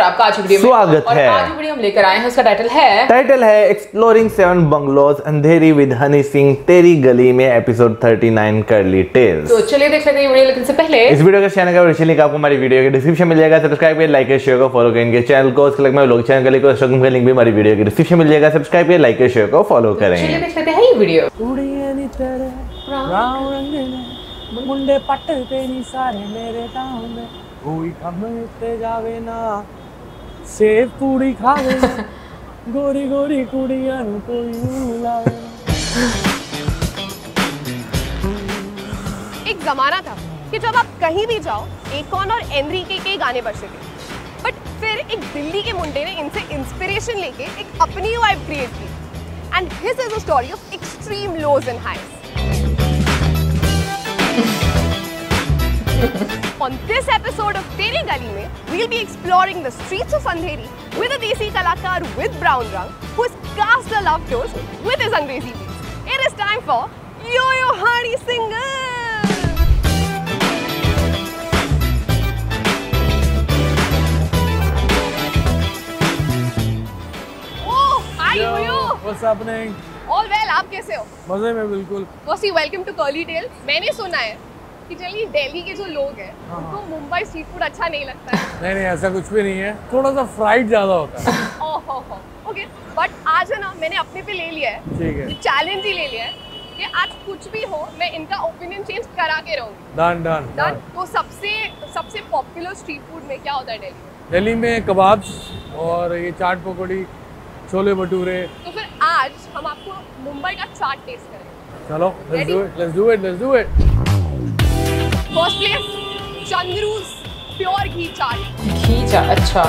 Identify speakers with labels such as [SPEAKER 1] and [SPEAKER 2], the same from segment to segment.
[SPEAKER 1] आपका आज वीडियो में
[SPEAKER 2] स्वागत है।
[SPEAKER 1] आज वीडियो हम लेकर आए हैं, उसका टाइटल है
[SPEAKER 2] exploring 7 bungalows Andheri with Honey Singh तेरी गली में एपिसोड 39 कर्ली टेल्स।
[SPEAKER 1] तो चलिए देख लेते हैं वीडियो, लेकिन से पहले
[SPEAKER 2] इस वीडियो का चैनल का लिंक आपको हमारी वीडियो के डिस्क्रिप्शन मिल जाएगा। सब्सक्राइब करिए, लाइक करिए, शेयर को फॉलो करेंगे चैनल को। उसके लग में लोग चैनल का लिंक और का लिंक भी हमारी वीडियो के डिस्क्रिप्शन मिल जाएगा। सब्सक्राइब करिए, लाइक करिए, शेयर को फॉलो करें।
[SPEAKER 1] चलिए देख लेते हैं ये वीडियो।
[SPEAKER 3] मुंडे पटते नहीं सारे मेरे गांव में, कोई खमते जावे ना सेव पूरी खावे ना, गोरी गोरी कुड़ियां नु कोई लावे ना।
[SPEAKER 4] एक जमाना था कि जब आप कहीं भी जाओ एकॉन और एनरिके के गाने बजते थे, बट फिर एक दिल्ली के मुंडे ने इनसे इंस्पिरेशन लेके एक अपनी वाइब क्रिएट की and his is a story of extreme lows and highs. On this episode of Tere Gali mein, we'll be exploring the streets of Andheri with a desi kalakar with brown rang who has cast a love toast with his Angrezi beats. It is time for Yo-Yo Hani Singer. Oh, hi Yo-Yo.
[SPEAKER 3] What's happening?
[SPEAKER 4] All well, आप कैसे हो?
[SPEAKER 3] मजे में बिल्कुल।
[SPEAKER 4] Firstly, welcome to Curly Tales. मैंने सुना है कि चलिए दिल्ली के जो लोग हैं उनको मुंबई स्ट्रीट फूड अच्छा नहीं लगता है।
[SPEAKER 3] नहीं नहीं, ऐसा कुछ भी नहीं है, थोड़ा सा फ्राइड ज्यादा होता है।
[SPEAKER 4] ओहो ओके, बट आज है ना मैंने अपने पे ले लिया है,
[SPEAKER 3] ठीक है,
[SPEAKER 4] चैलेंज ही ले लिया है कि आज कुछ भी हो मैं इनका ओपिनियन चेंज करा के रहूंगी।
[SPEAKER 3] Done done
[SPEAKER 4] done. तो सबसे पॉपुलर स्ट्रीट फूड में क्या होता है दिल्ली में?
[SPEAKER 3] दिल्ली में कबाब्स और ये चाट पकौड़ी, छोले भटूरे।
[SPEAKER 4] तो फिर आज हम आपको मुंबई का चाट टेस्ट करेंगे।
[SPEAKER 3] चलो let's do it.
[SPEAKER 4] First place Chandru's pure ghee chaat.
[SPEAKER 1] Ghee chaat, अच्छा,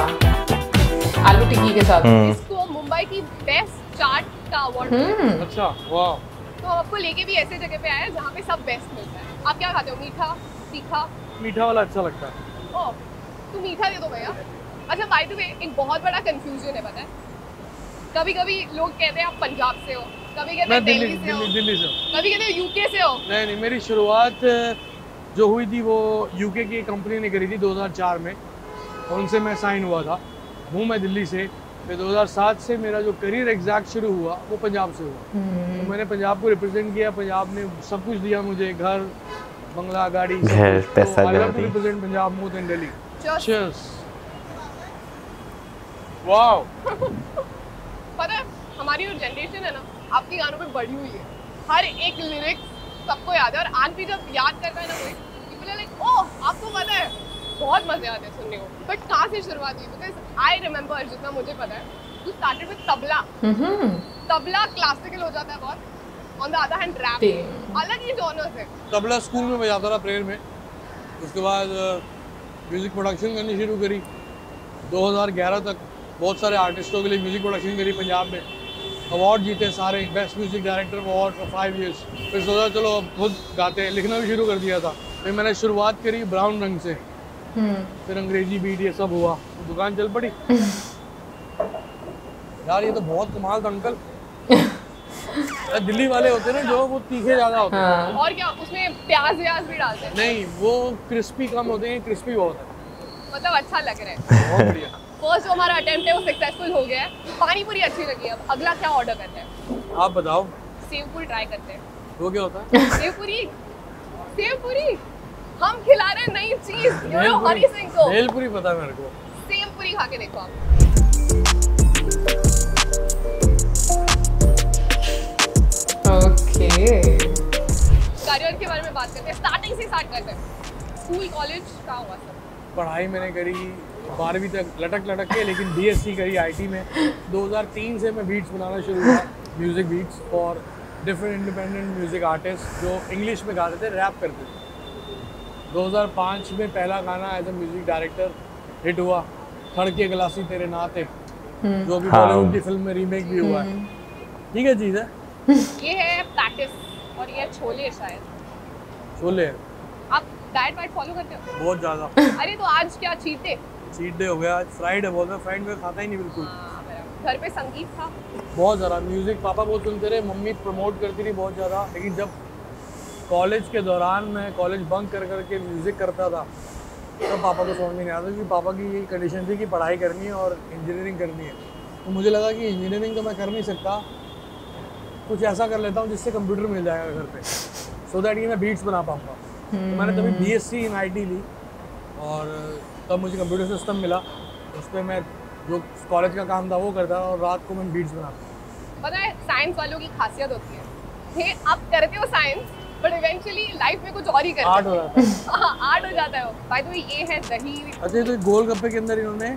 [SPEAKER 1] आलू टिक्की के साथ।
[SPEAKER 4] इसको मुंबई की बेस्ट चाट का अवार्ड।
[SPEAKER 3] अच्छा, वाह।
[SPEAKER 4] तो हम आपको लेके भी ऐसे जगह पे आए हैं जहाँ पे सब बेस्ट मिलता है। आप क्या खाते हो, मीठा तीखा?
[SPEAKER 3] मीठा वाला अच्छा लगता है।
[SPEAKER 4] ओह, तो मीठा दे दो भैया। अच्छा, बाय द वे एक बहुत बड़ा कंफ्यूजन है, पता है? कभी कभी लोग कहते हैं आप पंजाब से हो, कभी कहते हैं दिल्ली से हो, कभी कहते हैं यूके से हो।
[SPEAKER 3] नहीं, मेरी शुरुआत जो हुई थी वो यूके की कंपनी ने करी थी 2004 में, और उनसे मैं साइन हुआ था। हूँ मैं दिल्ली से। फिर 2007 से मेरा जो करियर एग्जैक्ट शुरू हुआ वो पंजाब से हुआ। तो मैंने पंजाब को रिप्रेजेंट किया। पंजाब ने सब कुछ दिया मुझे, घर, बंगला, गाड़ी,
[SPEAKER 2] पैसा,
[SPEAKER 3] गाड़ी। Represent Punjab more than Delhi. Cheers. Wow.
[SPEAKER 4] पता है हमारी जो जनरेशन है ना आपके गानों पे बढ़ी हुई है। हर एक लिरिक्स सबको याद है, और आज भी जब याद करता है ना कोई, पीपल आर लाइक ओह आपको पता है। बहुत मजे आते हैं सुनने को। बट कहाँ से शुरुआत हुई? बिकॉज आई रिमेम्बर, जितना मुझे पता है, you started with tabla. Tabla classical हो जाता है बहुत, on the other hand rap, अलग ही जॉनर्स है।
[SPEAKER 3] तबला स्कूल में बजाता था प्रेयर में। उसके बाद म्यूजिक प्रोडक्शन करनी शुरू करी। 2011 तक बहुत सारे आर्टिस्टों के लिए म्यूजिक प्रोडक्शन करी पंजाब में। अवार्ड जीते सारे, best music director award for 5 years। फिर सोचा चलो अब खुद गाते हैं, लिखना भी शुरू कर दिया था। फिर मैंने शुरुआत करी ब्राउन रंग से, फिर अंग्रेजी बीट, ये सब हुआ, तो दुकान चल पड़ी। यार ये तो बहुत कमाल था अंकल। दिल्ली वाले होते हैं ना जो वो तीखे ज्यादा होते हैं।
[SPEAKER 4] और क्या उसमें प्याज व्याज भी डालते हैं?
[SPEAKER 3] नहीं, वो क्रिस्पी कम होते हैं, क्रिस्पी बहुत है।
[SPEAKER 4] मतलब अच्छा लग रहा है।
[SPEAKER 3] बहुत बढ़िया।
[SPEAKER 4] फर्स्ट जो हमारा अटेम्प्ट है वो सक्सेसफुल हो गया है। पानी पूरी अच्छी लगी। अब अगला क्या ऑर्डर करते हैं?
[SPEAKER 3] आप बताओ।
[SPEAKER 4] सेव पूरी ट्राई करते हैं।
[SPEAKER 3] वो क्या होता है?
[SPEAKER 4] सेव पूरी हम खिला रहे हैं नई चीज यो हनी सिंह को।
[SPEAKER 3] भेलपुरी पता है मेरे को।
[SPEAKER 4] सेव पूरी खा के देखो आप।
[SPEAKER 1] ओके,
[SPEAKER 4] करियर के बारे में बात करते हैं, स्टार्टिंग से स्टार्ट करते हैं। स्कूल कॉलेज कहाँ हुआ सब?
[SPEAKER 3] पढ़ाई मैंने करी 12वीं तक लटक के, लेकिन BSc करी IT में। 2003 से मैं बीट्स बनाना शुरू हुआ, music beats for different independent music artist जो इंग्लिश में गाते थे, रैप करते थे। 2005 में पहला गाना as a music director hit हुआ, खड़के गलासी तेरे नाते, जो भी बॉलीवुड की फिल्म में रीमेक भी हुआ है। ठीक है चीज़ है।
[SPEAKER 4] ये है प्रैक्टिस और ये है छोले। शायद
[SPEAKER 3] छोले।
[SPEAKER 4] आप डाइट वाइट फॉलो करते हो?
[SPEAKER 3] बहुत ज़्यादा।
[SPEAKER 4] अरे तो आज क्या चीट डे?
[SPEAKER 3] चीट डे हो गया आज। फ्राइडे बोलते हैं, फ्राइडे में खाता ही नहीं बिल्कुल।
[SPEAKER 4] घर पे संगीत था
[SPEAKER 3] बहुत ज़्यादा। म्यूज़िक पापा बहुत सुनते रहे, मम्मी प्रमोट करती रही बहुत ज़्यादा। लेकिन जब कॉलेज के दौरान मैं कॉलेज बंक कर करके म्यूज़िक करता था तब पापा को समझ में नहीं आता कि पापा की ये कंडीशन थी कि पढ़ाई करनी है और इंजीनियरिंग करनी है। तो मुझे लगा कि इंजीनियरिंग तो मैं कर नहीं सकता, कुछ ऐसा कर लेता हूँ जिससे कंप्यूटर मिल जाएगा घर पे, सो दैट कि मैं बीट्स बना पाऊँगा। तो मैंने तभी BSc इन IT ली और तब मुझे कंप्यूटर सिस्टम मिला। उस पर मैं जो कॉलेज का काम था वो करता और रात को मैं बीट्स बनाता।
[SPEAKER 4] पता है साइंस वालों की खासियत होती है, ये आप करते हो साइंस बट इवेंचुअली लाइफ में कुछ और ही करते हो।
[SPEAKER 3] आर्ट हो जाता है।
[SPEAKER 4] हाँ, आर्ट हो जाता है। बाय द वे ये है दही।
[SPEAKER 3] अच्छा, तो गोलगप्पे के अंदर इन्होंने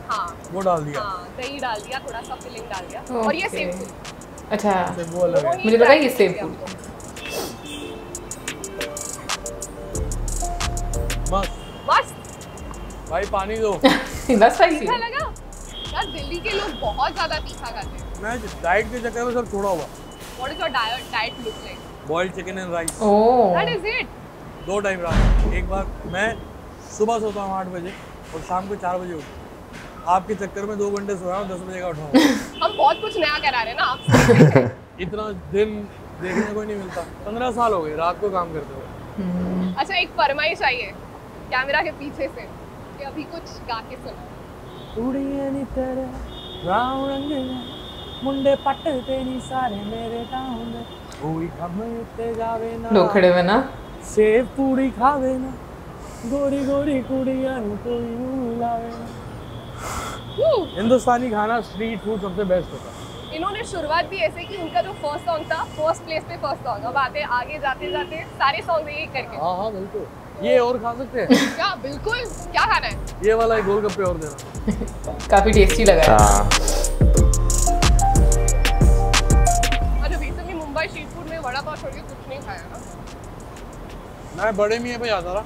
[SPEAKER 4] हाँ
[SPEAKER 3] वो डाल दिया।
[SPEAKER 4] हाँ, दही डाल दिया, थोड़ा सा फिलिंग डाल दिया और ये
[SPEAKER 1] Okay.
[SPEAKER 4] सेव पूरी।
[SPEAKER 1] अच्छा,
[SPEAKER 3] अच्छा, वो अलग है।
[SPEAKER 1] मुझे लगा ये सेव पूरी।
[SPEAKER 3] मस्त
[SPEAKER 4] मस्त।
[SPEAKER 3] भाई, पानी दो।
[SPEAKER 1] बस स्पाइसी
[SPEAKER 4] तीखा लगा यार, दिल्ली के लोग बहुत ज्यादा तीखा खाते हैं।
[SPEAKER 3] मैं डाइट के चक्कर में सब छोड़ा हुआ।
[SPEAKER 4] What is your diet look like?
[SPEAKER 3] Boiled chicken and rice,
[SPEAKER 1] oh
[SPEAKER 4] that is it.
[SPEAKER 3] 2 time रात। एक बार मैं सुबह सोता हूँ 8 बजे और शाम को 4 बजे उठता। आपके चक्कर में 2 घंटे सोया हूँ, 10 बजे का उठा हूँ।
[SPEAKER 4] हम बहुत कुछ नया करा रहे हैं ना आपसे।
[SPEAKER 3] इतना दिन देखने को नहीं मिलता। 15 साल हो गए रात को काम करते हुए।
[SPEAKER 4] अच्छा, एक फरमाइश आई है कैमरा के पीछे से कि अभी कुछ गा के सुना।
[SPEAKER 3] कुड़ियां नी तेरे राव रंग मुंडे पटते नी सारे मेरे गाँव में, कोई कम उत्ते जावे ना,
[SPEAKER 1] लोग खड़े हुए ना।
[SPEAKER 3] सेव पूरी खावे ना, गोरी गोरी कुड़ियां नी कोई लावे ना। हिंदुस्तानी खाना स्ट्रीट फूड सबसे बेस्ट होता है।
[SPEAKER 4] इन्होंने शुरुआत भी ऐसे की, उनका जो फर्स्ट सॉन्ग था फर्स्ट प्लेस पे फर्स्ट सॉन्ग, अब आते आगे जाते जाते सारे सॉन्ग एक करके।
[SPEAKER 3] हाँ हाँ बिल्कुल। ये और खा सकते हैं?
[SPEAKER 4] क्या बिल्कुल, क्या खाना है?
[SPEAKER 3] ये वाला एक गोलगप्पे और देना।
[SPEAKER 1] काफी टेस्टी लगा है।
[SPEAKER 2] हाँ,
[SPEAKER 4] अच्छा, बेसिकली मुंबई स्ट्रीट फूड में वड़ा पाव छोड़ के कुछ नहीं खाया ना?
[SPEAKER 3] मैं बड़े मियाँ पे जाता था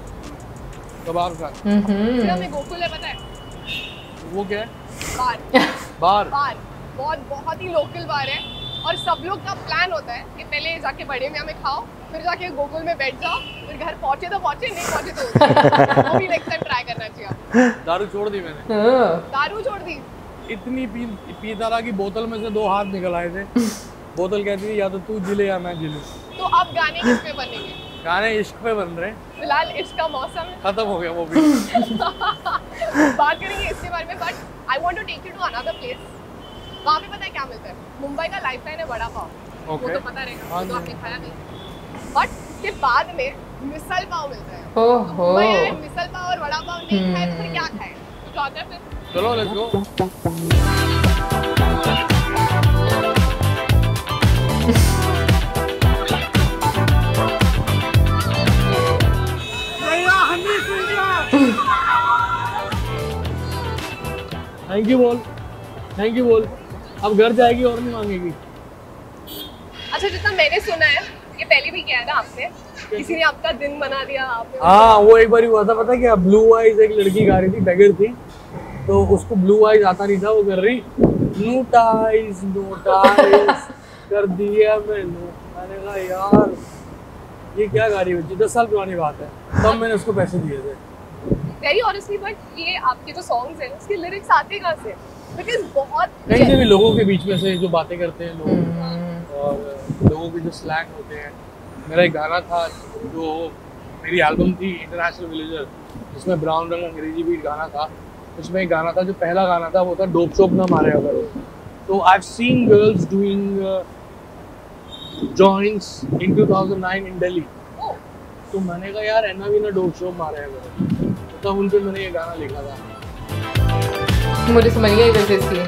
[SPEAKER 3] कबाब खा।
[SPEAKER 4] सिर्फ में गोकुल है, पता है?
[SPEAKER 3] वो क्या है?
[SPEAKER 4] बार
[SPEAKER 3] बार।
[SPEAKER 4] बार बहुत ही लोकल बार है और सब लोग का प्लान होता है कि पहले जाके बड़े मियाँ में खाओ, फिर जाके गोकुल में बैठ जाओ, फिर घर पहुंचे तो पहुंचे, नहीं पहुंचे तो वो भी नेक्स्ट टाइम ट्राई करना चाहिए आपको।
[SPEAKER 3] दारू छोड़ दी मैंने।
[SPEAKER 4] दारू छोड़ दी?
[SPEAKER 3] इतनी पीता रहा कि बोतल में से 2 हाथ निकल आए थे। बोतल कहती थी या तो तू जिले या मैं जिले।
[SPEAKER 4] तो अब गाने किस पे बनेंगे?
[SPEAKER 3] गाने इश्क पे बन रहे हैं।
[SPEAKER 4] फिलहाल इश्क का मौसम है।
[SPEAKER 3] खत्म हो गया वो भी।
[SPEAKER 4] बात करेंगे इसके बारे में, but I want to take you to another place. वहाँ पे पता है क्या मिलता है? मुंबई का लाइफलाइन है वड़ा पाव। वो
[SPEAKER 3] Okay.
[SPEAKER 4] तो पता रहेगा,
[SPEAKER 3] हाँ
[SPEAKER 4] वो तो
[SPEAKER 3] जी।
[SPEAKER 4] आपने खाया नहीं। बट उसके बाद में मिसल पाव मिलता है।
[SPEAKER 1] ओहो।
[SPEAKER 4] मुंबई आए, मिसल पाव और वड़ा पाव नहीं खाए तो फिर क्या खाए? कुछ और है फिर?
[SPEAKER 3] चलो लेट्स गो। थैंक यू बोल, थैंक यू बोल। अब घर जाएगी और नहीं मांगेगी।
[SPEAKER 4] अच्छा, जितना मैंने सुना है, ये पहले भी किया है ना आपने? किसी ने आपका दिन बना दिया आपने?
[SPEAKER 3] हाँ, वो एक बार हुआ था, पता है क्या? ब्लू आइज एक लड़की गा रही थी, बेगर थी, तो उसको ब्लू आइज आता नहीं था। वो कर रही नोटाइज कर दिया मैंने कहा यार ये क्या गा रही है? 10 साल पुरानी बात है। तब मैंने उसको पैसे दिए थे।
[SPEAKER 4] वेरी ऑनेस्टली, बट ये आपके जो सॉन्ग्स हैं उसके लिरिक्स आते कहाँ से? बिकॉज बहुत
[SPEAKER 3] कहीं से भी लोगों के बीच में से जो बातें करते हैं लोग और लोगों के जो स्लैंग होते हैं। मेरा एक गाना था जो मेरी एल्बम थी इंटरनेशनल विलेजर, जिसमें ब्राउन रंग अंग्रेजी बीट गाना था। उसमें एक गाना था जो पहला गाना था, वो था डोप शोप ना मारे अगर। तो I have seen girls doing joints in 2009 इन दिल्ली। तो मैंने कहा यार ऐना भी ना डोप शोप मारे अगर, तो तब उन पे मैंने ये गाना लिखा था।
[SPEAKER 1] मुझे समझ गया वैसे इसलिए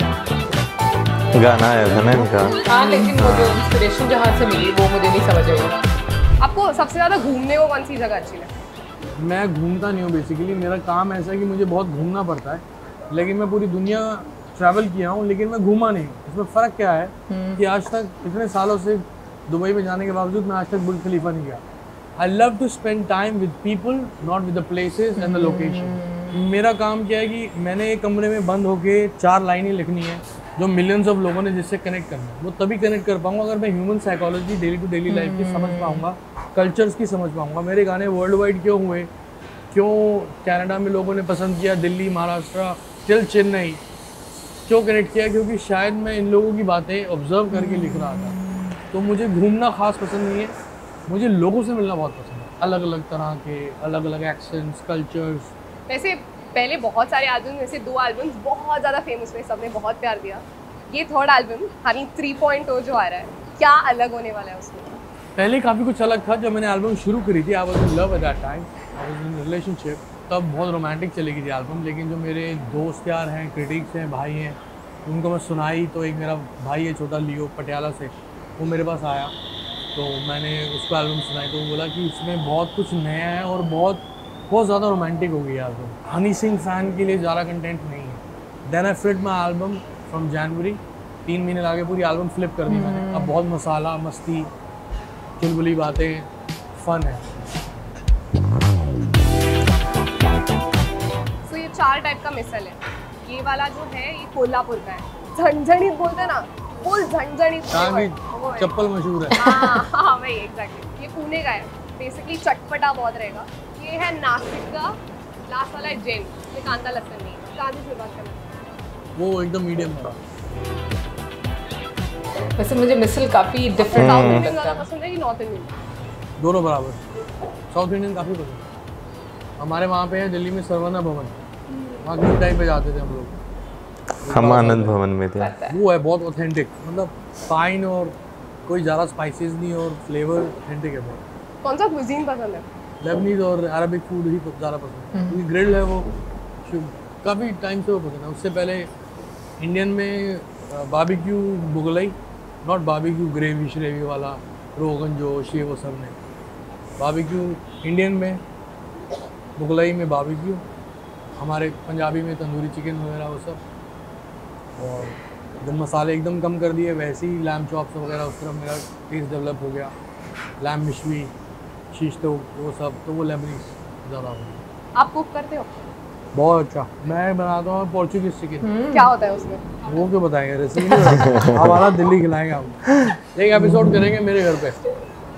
[SPEAKER 2] गाना आया था ना इनका।
[SPEAKER 1] हाँ, लेकिन वो जो इंस्पिरेशन जहाँ से मिली वो मुझे नहीं समझ आई।
[SPEAKER 4] आपको सबसे ज्यादा घूमने को कौन सी जगह अच्छी लगती?
[SPEAKER 3] मैं घूमता नहीं हूँ बेसिकली। मेरा काम ऐसा है कि मुझे बहुत घूमना पड़ता है, लेकिन मैं पूरी दुनिया ट्रैवल किया हूँ, लेकिन मैं घूमा नहीं हूँ। इसमें फ़र्क क्या है कि आज तक इतने सालों से दुबई में जाने के बावजूद मैं आज तक बुर्ज खलीफा नहीं गया। I love to spend time with people, not with the places and the location. मेरा काम क्या है कि मैंने एक कमरे में बंद होके 4 लाइनें लिखनी है जो मिलियंस ऑफ लोगों ने जिससे कनेक्ट करना है। वो तभी कनेक्ट कर पाऊंगा अगर मैं human psychology daily to daily life की समझ पाऊंगा, कल्चर्स की समझ पाऊंगा। मेरे गाने वर्ल्ड वाइड क्यों हुए, क्यों कनाडा में लोगों ने पसंद किया, दिल्ली, महाराष्ट्र, टिल चेन्नई क्यों कनेक्ट किया? क्योंकि शायद मैं इन लोगों की बातें ऑब्जर्व करके लिख रहा था। तो मुझे घूमना खास पसंद नहीं है, मुझे लोगों से मिलना बहुत पसंद है। अलग अलग तरह के, अलग अलग एक्सेंट्स, कल्चर्स,
[SPEAKER 4] वैसे पहले बहुत सारे एल्बम, वैसे 2 एल्बम्स बहुत ज़्यादा फेमस हुए, सबने बहुत प्यार दिया। ये थर्ड एल्बम हनी 3.0 जो आ रहा है, क्या अलग होने वाला है उसमें?
[SPEAKER 3] पहले काफ़ी कुछ अलग था। जब मैंने एल्बम शुरू करी थी, I was in love at that time, I was in relationship, तब बहुत रोमांटिक चलेगी थी एल्बम। लेकिन जो मेरे दोस्त यार हैं, क्रिटिक्स हैं, भाई हैं, उनको मैं सुनाई तो एक मेरा भाई है छोटा लियो पटियाला से, वो मेरे पास आया तो मैंने उसको एल्बम सुनाई तो वो बोला कि इसमें बहुत कुछ नया है और बहुत ज़्यादा रोमांटिक हो गई एल्बम। हनी सिंह फ़ैन के लिए ज़्यादा कंटेंट नहीं है। Then I flip my album from January, 3 महीने लगे पूरी एल्बम फ्लिप कर दी मैंने। अब बहुत मसाला, मस्ती, चुलबुली बातें, फन है।
[SPEAKER 4] तो ये 4 टाइप का मिसल है। ये वाला जो है ये कोल्हापुर का है, झंझणीत बोलते हैं ना, फुल झंझणीत।
[SPEAKER 3] चप्पल मशहूर है।
[SPEAKER 4] हाँ वही एग्जैक्टली। ये पुणे का है, बेसिकली चटपटा बहुत रहेगा। ये है नासिक का, लास्ट वाला है जैन, ये कांदा लहसुन नहीं। कहाँ से शुरुआत करना?
[SPEAKER 3] वो एकदम मीडियम था।
[SPEAKER 1] वैसे मुझे मिसल काफ़ी डिफरेंट
[SPEAKER 4] साउथ इंडियन
[SPEAKER 1] लगता
[SPEAKER 4] ज़्यादा
[SPEAKER 1] है।
[SPEAKER 4] पसंद है कि नॉर्थ इंडियन?
[SPEAKER 3] दोनों बराबर। साउथ इंडियन काफ़ी पसंद है। हमारे वहाँ पे है दिल्ली में सरवना भवन, वहाँ किसी टाइम पे जाते थे हम लोग।
[SPEAKER 2] हम आनंद भवन में थे।
[SPEAKER 3] वो है बहुत ऑथेंटिक, मतलब फाइन और कोई ज़्यादा स्पाइसेस नहीं और फ्लेवर ऑथेंटिक है बहुत।
[SPEAKER 4] कौन सा कुजीन पसंद है?
[SPEAKER 3] लेबनीज और अरबिक फूड ही ज़्यादा पसंद है, क्योंकि ग्रिल्ड है वो, काफ़ी टाइम से वो पसंद है। उससे पहले इंडियन में barbecue Mughlai, not barbecue gravy श्रेवी वाला, रोगन जोश ये वो सब नहीं। बारबेक्यू इंडियन में, मुगलई में बारबेक्यू, हमारे पंजाबी में तंदूरी चिकन वगैरह वो सब। और जब मसाले एकदम कम कर दिए, वैसे ही लैम चॉप्स वगैरह उस तरफ मेरा टेस्ट डेवलप हो गया। लैम मिशवी, शीश तो वो सब, तो वो लेबनीज ज़्यादा हो गया।
[SPEAKER 4] आप कुक करते हो?
[SPEAKER 3] बहुत अच्छा। मैं बनाता हूँ पोर्चुगीज चिकन।
[SPEAKER 4] क्या होता है उसमें?
[SPEAKER 3] वो क्यों बताएंगे, रेसिपी हमारा दिल्ली खिलाएंगे हम। एक एपिसोड करेंगे मेरे घर पे।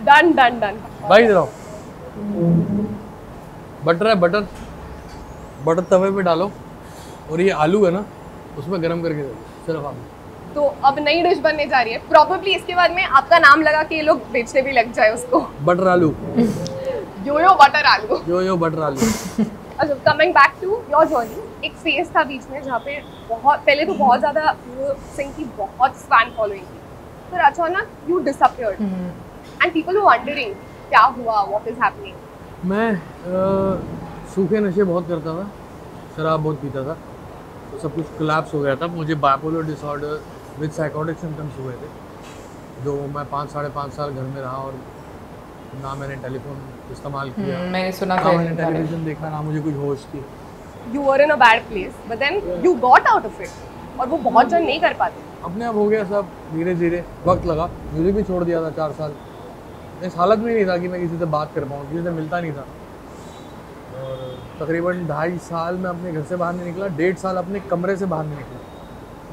[SPEAKER 4] डन डन डन
[SPEAKER 3] भाई इधर आओ। बटर है, बटर तवे पे डालो और ये आलू है ना उसमें गरम करके दो, सिर्फ आलू।
[SPEAKER 4] तो अब नई डिश बनने जा रही है प्रॉबेबली, इसके बाद में आपका नाम लगा के ये लोग बेचने भी लग जाए उसको।
[SPEAKER 3] बटर आलू,
[SPEAKER 4] योयो बटर आलू।
[SPEAKER 3] यो बटर आलू।
[SPEAKER 4] अच्छा, coming back to your journey, एक फेज था बीच में जहाँ पे बहुत पहले तो बहुत ज़्यादा सिंह की बहुत फैन फॉलोइंग थी, फिर अचानक you disappeared and people were wondering क्या हुआ, व्हाट इज हैपनिंग।
[SPEAKER 3] मैं सूखे नशे बहुत करता था, शराब बहुत पीता था, तो सब कुछ कोलैप्स हो गया था। मुझे bipolar disorder with psychotic symptoms हुए थे, जो मैं 5-5.5 साल घर में रहा और ना मैंने टेलीफोन इस्तेमाल किया,
[SPEAKER 1] मैंने सुना
[SPEAKER 3] ना
[SPEAKER 1] था
[SPEAKER 3] मैंने टेलीविजन देखा, ना मुझे कुछ होश थी।
[SPEAKER 4] You were in a bad place but then you got out of it, और वो बहुत जन नहीं कर पाते।
[SPEAKER 3] अपने आप हो गया सब, धीरे धीरे वक्त लगा। म्यूज़िक भी छोड़ दिया था 4 साल। इस हालत में नहीं था कि मैं किसी से बात कर पाऊँ, किसी से मिलता नहीं था। और तकरीबन 2.5 साल मैं अपने घर से बाहर नहीं निकला, 1.5 साल अपने कमरे से बाहर नहीं निकला।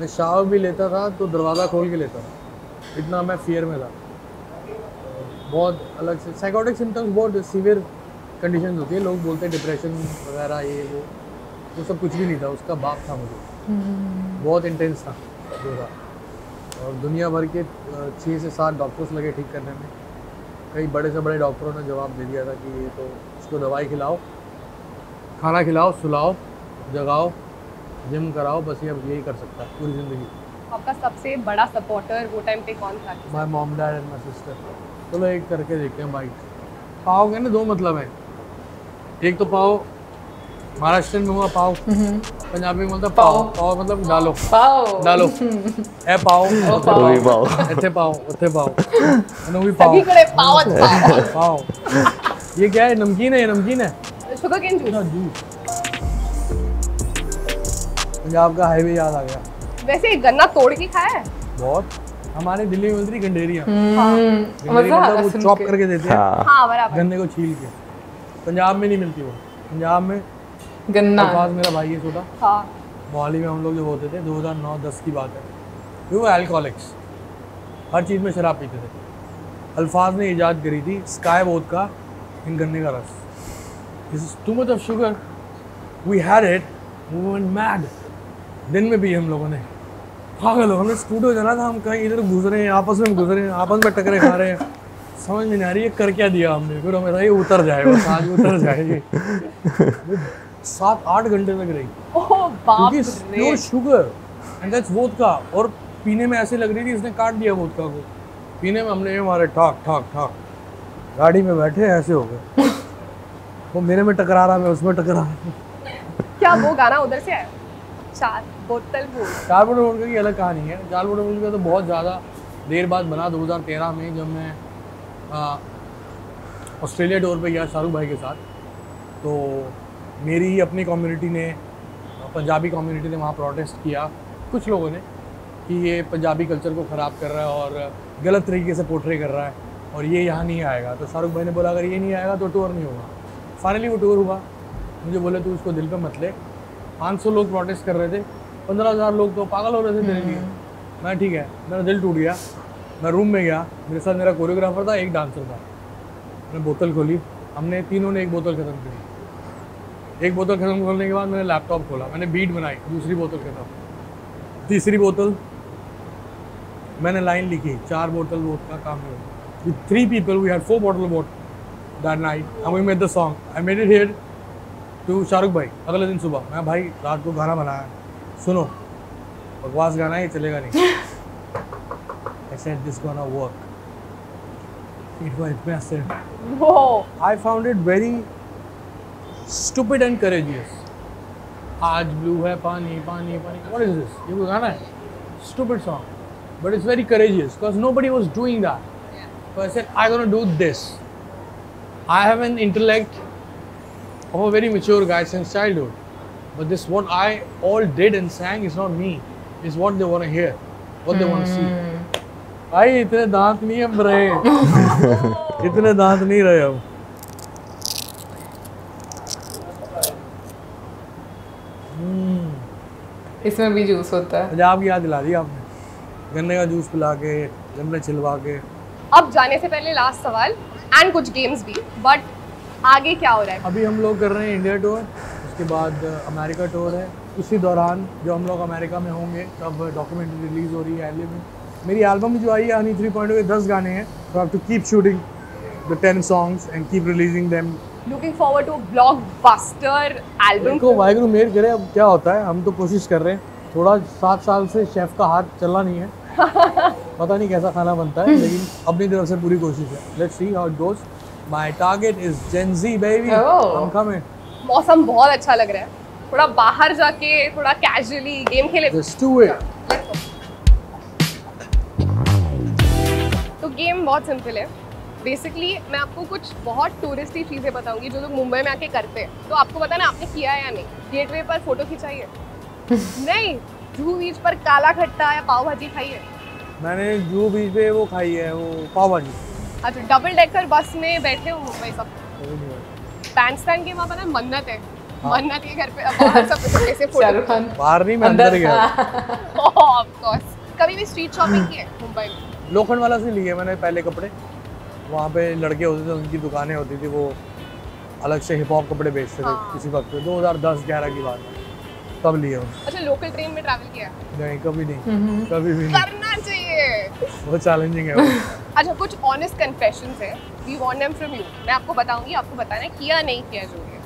[SPEAKER 3] मैं शावर भी लेता था तो दरवाज़ा खोल के लेता था, इतना मैं फियर में था। बहुत अलग से साइकोटिक सिम्टम्स, बहुत सीवियर कंडीशन होती है। लोग बोलते हैं डिप्रेशन वगैरह ये वो सब कुछ भी नहीं था। उसका बाप था मुझे, बहुत इंटेंस था जो था। और दुनिया भर के 6 से 7 डॉक्टर्स लगे ठीक करने में। कई बड़े से बड़े डॉक्टरों ने जवाब दे दिया था कि ये तो इसको दवाई खिलाओ, खाना खिलाओ, सुलाओ, जगाओ, जिम कराओ, बस ये अब यही कर सकता है पूरी ज़िंदगी।
[SPEAKER 4] आपका सबसे बड़ा सपोर्टर वो टाइम पे कौन था?
[SPEAKER 3] My mom, dad and my sister. चलो एक करके देखते हैं बाइक। पाव के ना 2 मतलब है। एक तो पाव महाराष्ट्र में हुआ पाव, पंजाबी में मतलब पाव, पाव मतलब डालो,
[SPEAKER 1] पाव
[SPEAKER 3] डालो ए पाव,
[SPEAKER 2] वो भी पाव,
[SPEAKER 3] ਇੱਥੇ ਪਾਓ, ਉੱਥੇ ਪਾਓ, ਇਹਨੂੰ भी पाव,
[SPEAKER 4] सभी करे पाव।
[SPEAKER 3] पाव। ये क्या है? नमकीन है, ये नमकीन है,
[SPEAKER 4] sugar cane juice.
[SPEAKER 3] Juice. Punjab का हाईवे याद आ गया।
[SPEAKER 4] वैसे गन्ना तोड़ के खाया है?
[SPEAKER 3] बहुत। हमारे दिल्ली में मिलती थी गंडेरिया,
[SPEAKER 1] मजा आ रहा
[SPEAKER 3] वो
[SPEAKER 1] सुन
[SPEAKER 3] चॉप
[SPEAKER 1] के।
[SPEAKER 3] करके देते हैं
[SPEAKER 4] हाँ बराबर।
[SPEAKER 3] गन्ने को छील के। पंजाब में नहीं मिलती वो। पंजाब में
[SPEAKER 1] गन्ना
[SPEAKER 3] अल्फाज मेरा भाई है छोटा,
[SPEAKER 4] हाँ
[SPEAKER 3] मोहाली में हम लोग जब होते थे 2009-10 की बात है, वो अल्कोहलिक्स, हर चीज़ में शराब पीते थे। अल्फाज ने ईजाद करी थी स्काई वोदका इन गन्ने का रस। This is too much of sugar, we had it, we went mad. दिन में भी हम लोगों ने पागल हो, हमने स्कूटर जाना था, हम कहीं इधर गुजरे हैं, आपस में गुजरे हैं, आपस में टकरे खा रहे हैं, समझ में नहीं आ रही है कर क्या दिया हमने। फिर हमें था ये उतर जाए, बस आज उतर जाएगी। 7-8 घंटे तक रही,
[SPEAKER 1] ओह बाप
[SPEAKER 3] क्योंकि
[SPEAKER 1] रे।
[SPEAKER 3] Pure sugar and that's vodka. और पीने में ऐसे लग रही थी इसने काट दिया वोदका को। पीने में हमने ये मारे ठाक ठाक ठाक, गाड़ी में बैठे ऐसे हो गए। वो मेरे में टकरा रहा, मैं उसमें टकरा रहा।
[SPEAKER 4] क्या वो गाना उधर से आया? 4 बोतल वोट।
[SPEAKER 3] 4 बोतल वोडका की अलग कहानी है। 4 बोतल वोडका तो बहुत ज़्यादा देर बाद बना, 2013 में, जब मैं ऑस्ट्रेलिया टूर पे गया शाहरुख भाई के साथ। तो मेरी ही अपनी कम्युनिटी ने, पंजाबी कम्युनिटी ने वहाँ प्रोटेस्ट किया कुछ लोगों ने कि ये पंजाबी कल्चर को ख़राब कर रहा है और गलत तरीके से पोर्ट्रे कर रहा है और ये यहाँ नहीं आएगा। तो शाहरुख भाई ने बोला अगर ये नहीं आएगा तो टूर नहीं होगा। फाइनली वो टूर हुआ। मुझे बोले तू उसको दिल पे मत ले। 500 लोग प्रोटेस्ट कर रहे थे, 15,000 लोग तो पागल हो रहे थे मेरे लिए। मैं ठीक है, मेरा दिल टूट गया। मैं रूम में गया, मेरे साथ मेरा कोरियोग्राफर था, एक डांसर था। मैंने बोतल खोली, हमने तीनों ने एक बोतल ख़त्म करी। एक बोतल ख़त्म खोलने के बाद मैंने लैपटॉप खोला, मैंने बीट बनाई, दूसरी बोतल ख़त्म, तीसरी बोतल मैंने लाइन लिखी, 4 बोतल वोट का काम है। With 3 people, we had 4 bottles of vodka that night, and we made the song. I made it here to Shahrukh भाई। अगले दिन सुबह मैं भाई रात को गाना बनाया, सुनो बकवास गाना है, चलेगा नहीं। I said this gonna work. It was massive.
[SPEAKER 4] Whoa.
[SPEAKER 3] I found it very stupid and courageous. आज ब्लू है पानी पानी पानी, what is this? ये कोई गाना है? Stupid song, but it's very courageous because nobody was doing that. So I said I'm gonna do this. I have an intellect of a very mature guy since childhood, but this what I all did and sang is not me. It's what they want to hear, what they want to see. भाई इतने दांत नहीं अब रहे। इतने दांत नहीं रहे अब।
[SPEAKER 1] इसमें भी जूस होता है।
[SPEAKER 3] पंजाब की याद दिला दी आपने, गन्ने का जूस पिला के, गन्ने छिलवा के।
[SPEAKER 4] अब जाने से पहले लास्ट सवाल एंड कुछ गेम्स भी, बट आगे क्या हो रहा है?
[SPEAKER 3] अभी हम लोग कर रहे हैं इंडिया टूर, उसके बाद अमेरिका टूर है। उसी दौरान जो हम लोग अमेरिका में होंगे तब डॉक्यूमेंट्री रिलीज़ हो रही है एलए में। मेरी एल्बम जो आई है हनी 3.0 के 10 गाने हैं, तो I have to keep shooting the 10 songs and keep releasing them.
[SPEAKER 4] Looking forward to blockbuster album.
[SPEAKER 3] देखो वाहिगुरु मेहर करे, अब क्या होता है, हम तो कोशिश कर रहे हैं। थोड़ा 7 साल से शेफ़ का हाथ चलना नहीं है। पता नहीं कैसा खाना बनता है, लेकिन अपनी तरफ से पूरी कोशिश है। Let's see how it goes. My target is Gen Z baby. I am coming.
[SPEAKER 4] मौसम बहुत अच्छा लग रहा है, थोड़ा बाहर जाके थोड़ा कैजुअली गेम खेले।
[SPEAKER 3] Let's do it.
[SPEAKER 4] तो गेम बहुत सिंपल है। बेसिकली मैं आपको कुछ बहुत टूरिस्टी चीज़ें बताऊंगी जो लोग मुंबई में आके करते हैं। तो आपको पता ना आपने किया है या नहीं। गेटवे पर फोटो खिंचाई है? नहीं। जुहू बीच पर काला खट्टा या पाव भाजी खाई है?
[SPEAKER 3] मैंने जुहू बीच पे वो खाई है, वो पाव भाजी।
[SPEAKER 4] अच्छा, डबल डेकर बस में बैठे हो मुंबई सब? बैंडस्टैंड के वहाँ पर ना मन्नत है। मन्नत के घर पे बाहर सब कैसे फोटो?
[SPEAKER 1] शाहरुख खान
[SPEAKER 3] बाहर नहीं, मैं अंदर गया।
[SPEAKER 4] Of course. कभी भी स्ट्रीट शॉपिंग की है मुंबई में?
[SPEAKER 3] लोखंड वाला से लिए मैंने पहले कपड़े। वहाँ पे लड़के होते थे, उनकी दुकानें होती थी, वो अलग से हिप हॉप कपड़े बेचते थे। किसी वक्त 2010-11 की बात है, तब लिए हूँ।
[SPEAKER 4] अच्छा, लोकल ट्रेन में ट्रैवल किया?
[SPEAKER 3] नहीं, कभी नहीं, कभी भी नहीं।
[SPEAKER 4] करना चाहिए,
[SPEAKER 3] बहुत चैलेंजिंग है वो।
[SPEAKER 4] अच्छा, कुछ ऑनेस्ट कन्फेशंस है, we want them from you. मैं आपको बताऊंगी, आपको बताना है किया नहीं किया जो है।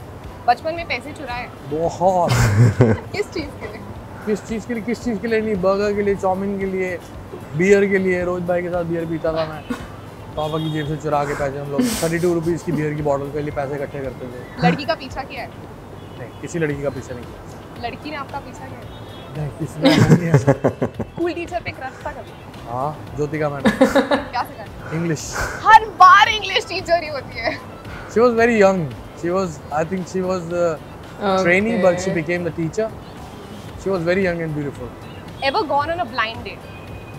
[SPEAKER 4] बचपन में पैसे चुराए?
[SPEAKER 3] बहुत।
[SPEAKER 4] किस चीज़ के लिए?
[SPEAKER 3] किस चीज़ के लिए? किस चीज़ के लिए नहीं, बर्गर के लिए, चाउमीन के लिए, बियर के लिए। रोहित भाई के साथ बियर पीता था मैं, पापा की जेब से चुरा के पैसे। हम लोग 32 रुपीज़ की बियर की बॉटल के लिए पैसे इकट्ठे करते थे।
[SPEAKER 4] लड़की का पीछा किया है?
[SPEAKER 3] नहीं, किसी लड़की का पीछा नहीं किया।
[SPEAKER 4] लड़की ने आपका पीछा किया है?
[SPEAKER 3] नहीं, किसी ने नहीं ऐसा।
[SPEAKER 4] स्कूल टीचर पे क्रश था कभी?
[SPEAKER 3] हाँ, ज्योतिका मैडम।
[SPEAKER 4] क्या सिखाया?
[SPEAKER 3] इंग्लिश।
[SPEAKER 4] हर बार इंग्लिश टीचर ही होती है।
[SPEAKER 3] She was very young. I think she was the trainee, but she became the teacher. She was very young and beautiful.
[SPEAKER 4] Ever gone on a blind date?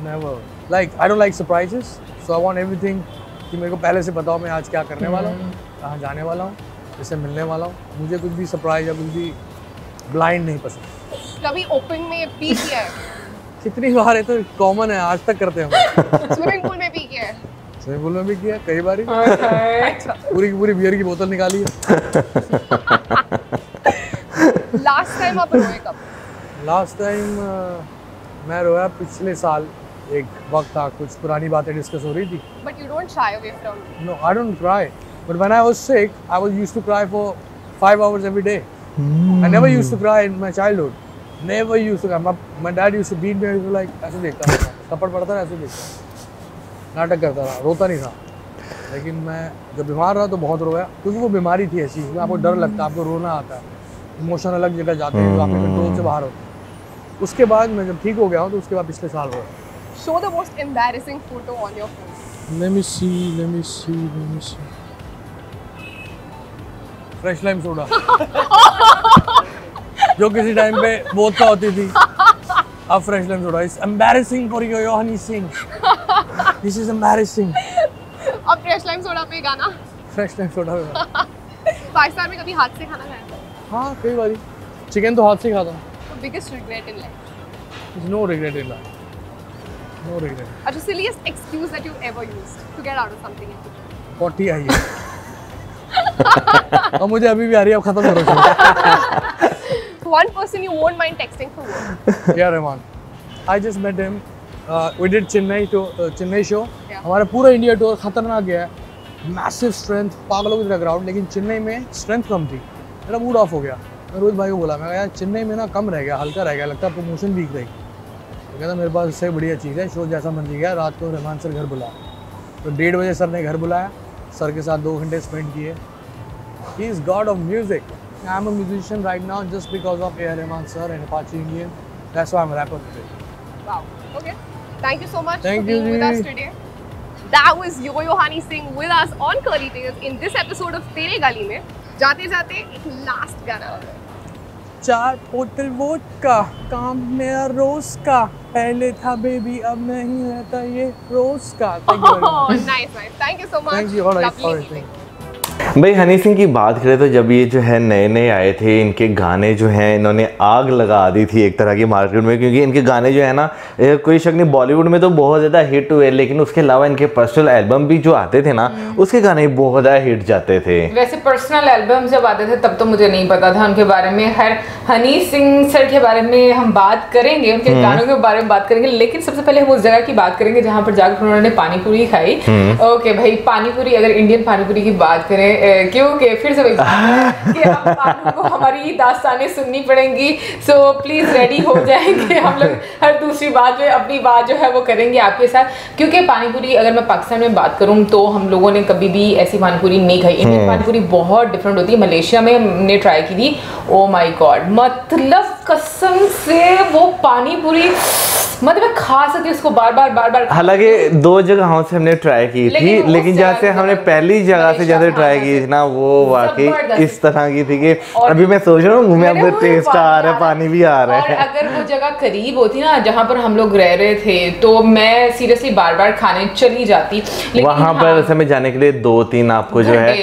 [SPEAKER 3] Never. Like, I don't like surprises, so I want everything कि मेरे को पहले से पता हो मैं आज क्या करने वाला हूँ, कहाँ जाने वाला हूँ, किससे मिलने वाला हूँ। मुझे कुछ भी सरप्राइज या कुछ भी ब्लाइंड नहीं पसंद।
[SPEAKER 4] कभी ओपन में पी किया है?
[SPEAKER 3] कितनी बार है, तो कॉमन है, आज तक करते हैं हम।
[SPEAKER 4] स्विमिंग पूल में पी किया है?
[SPEAKER 3] स्विमिंग पूल में भी किया कई बार।
[SPEAKER 4] अच्छा।
[SPEAKER 3] पूरी की पूरी बियर की बोतल निकाली है।
[SPEAKER 4] लास्ट टाइम आप रोए कब?
[SPEAKER 3] लास्ट टाइम मैं रोया पिछले साल। एक वक्त था, कुछ पुरानी बातें डिस्कस हो रही थी।
[SPEAKER 4] But you don't shy away from.
[SPEAKER 3] No, I don't cry. But when I was sick, I was used to cry for 5 hours every day. I never used to cry in my childhood. Never used to cry. My dad used to beat me. I was like ऐसे देखता था, थप्पड़ पड़ता था ऐसे देखता, नाटक करता था, रोता नहीं था। लेकिन मैं जब बीमार रहा तो बहुत रोया, क्योंकि वो बीमारी थी ऐसी, उसमें आपको डर लगता है, आपको रोना आता है, इमोशन अलग जगह जाते हैं जो आपके कंट्रोल से बाहर होते हैं। उसके बाद मैं जब ठीक हो गया हूँ तो उसके बाद पिछले साल हुआ।
[SPEAKER 4] Show the most embarrassing photo on your phone.
[SPEAKER 3] Let me see. Fresh lime soda जो किसी टाइम पे वोदका होती थी, अब fresh lime soda. It's embarrassing for Yohani Singh, this is embarrassing.
[SPEAKER 4] अब फ्रेश लाइम सोडा पे गाना।
[SPEAKER 3] फ्रेश लाइम सोडा
[SPEAKER 4] पाकिस्तान में कभी हाथ से खाना खाया?
[SPEAKER 3] हाँ कई बार, चिकन तो हाथ से खाता हूँ।
[SPEAKER 4] Biggest regret in life?
[SPEAKER 3] No regret in life, no regret.
[SPEAKER 4] अच्छा, silliest excuse that you ever used to get out of something?
[SPEAKER 3] 40 आई है और मुझे अभी भी आ रही है, अब खत्म करो।
[SPEAKER 4] One person you won't mind texting for work?
[SPEAKER 3] Yeah, Rahman. I just met him. We did Chennai show.
[SPEAKER 4] Yeah.
[SPEAKER 3] हमारा पूरा इंडिया टूर खतरनाक गया है, मैसिव स्ट्रेंथ, पागलों की तरह ग्राउंड, लेकिन चेन्नई में स्ट्रेंथ कम थी, मेरा मूड ऑफ हो गया। मैं रोहित भाई को बोला, मैं कहा यार चेन्नई में ना कम रह गया, हल्का रह गया, लगता है प्रमोशन वीक रहेगी। तो कहता मेरे पास इससे बढ़िया चीज़ है, शो जैसा मर्जी गया। रात को रहमान सर घर बुलाया, तो 1:30 बजे सर ने घर बुलाया, सर के साथ 2 घंटे स्पेंड किए। He is God of music. I am a musician right now just because of A.R. Rahman sir and Apache Indian. That's why I'm a rapper today.
[SPEAKER 4] Wow. Okay. Thank you so much
[SPEAKER 3] Thank
[SPEAKER 4] for being
[SPEAKER 3] you,
[SPEAKER 4] with us
[SPEAKER 3] Ji.
[SPEAKER 4] today. That was Yohani Singh with us on Curly Tales in this episode of Tere Gali में। जाते जाते एक last गाना।
[SPEAKER 3] 4 बोतल vodka, काम मेरा रोज का, पहले था बेबी अब नहीं रहता ये रोज का। Thank you very much.
[SPEAKER 4] Oh, nice. Thank you so much.
[SPEAKER 3] Thank you. All right.
[SPEAKER 4] Lovely
[SPEAKER 3] All right.
[SPEAKER 4] meeting.
[SPEAKER 3] Thank you.
[SPEAKER 2] भाई हनी सिंह की बात करें तो जब ये जो है नए आए थे, इनके गाने जो हैं इन्होंने आग लगा दी थी एक तरह की मार्केट में, क्योंकि इनके गाने जो है ना, कोई शक नहीं बॉलीवुड में तो बहुत ज़्यादा हिट हुए, लेकिन उसके अलावा इनके पर्सनल एल्बम भी जो आते थे ना, उसके गाने बहुत ज़्यादा हिट जाते थे।
[SPEAKER 1] वैसे पर्सनल एल्बम जब आते थे तब तो मुझे नहीं पता था उनके बारे में। हर हनी सिंह सर के बारे में हम बात करेंगे, उनके गानों के बारे में बात करेंगे, लेकिन सबसे पहले हम उस जगह की बात करेंगे जहाँ पर जाकर उन्होंने पानीपुरी खाई। ओके भाई, पानीपुरी, अगर इंडियन पानीपुरी की बात करें, क्योंकि फिर से कि अब आप लोगों को हमारी दास्तानें सुननी पड़ेंगी, सो प्लीज रेडी हो जाएंगे। हम लोग हर दूसरी बात जो है अपनी बात जो है वो करेंगे आपके साथ, क्योंकि पानीपुरी अगर मैं पाकिस्तान में बात करूं तो हम लोगों ने कभी भी ऐसी पानीपुरी नहीं खाई। इंडियन पानीपुरी बहुत डिफरेंट होती है। मलेशिया में हमने ट्राई की थी, ओ माय गॉड, मतलब कसम से वो पानीपुरी, मतलब मैं खा सकती हूँ उसको बार बार।
[SPEAKER 2] हालांकि 2 जगहों से हमने ट्राई की थी, लेकिन जहाँ से हमने पहली जगह से जैसे ट्राई की थी ना, वो वाकई इस तरह की थी कि अभी मैं सोच रहा हूँ मुंह में अब टेस्ट आ रहा है, पानी भी आ रहा है।
[SPEAKER 1] और अगर वो जगह करीब होती ना जहाँ पर हम लोग रह रहे थे, तो मैं सीरियसली बार खाने चली जाती।
[SPEAKER 2] वहाँ पर समय जाने के लिए 2-3 आपको जो है